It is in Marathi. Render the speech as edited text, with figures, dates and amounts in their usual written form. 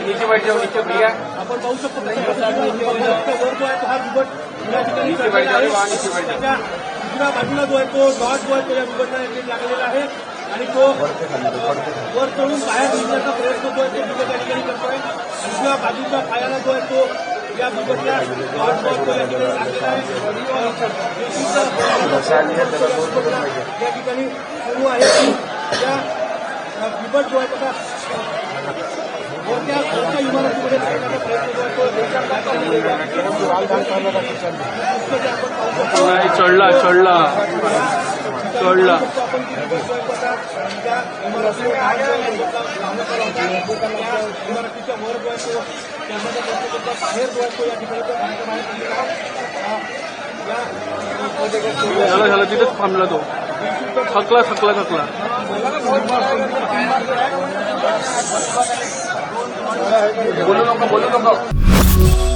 नीचे बैठ जाओ, नीचे भैया आपण पाहू शकतो वर जो आहे तो हा बिबट या ठिकाणी नीचे बैठ जाओ, वहाँ नीचे बैठ जाओ. त्याच्या दुसऱ्या बाजूला जो आहे तो डॉट जो आहे तो या बिबटला लागलेला आहे आणि तो वर चढून बाहेर निघण्याचा प्रयत्न जो आहे तो बिबट या ठिकाणी करतोय. दुसऱ्या बाजूच्या पायाला जो आहे तो या बिबटला डॉट जो आहे तो या ठिकाणी लागलेला आहे. या ठिकाणी सुरू आहे या बिबट जो आहे तसा वरच्या इमारतीमध्ये लागण्याचा प्रयत्न जो आहे तो चढला चढला चढला. आपण त्या इमारतीच्या वर जो आहे तो त्यामध्ये बाहेर जो आहे तो या ठिकाणी झालं झालं तिथेच थांबला तो. थकला थकला थकला. बोलू नका बोलू नका.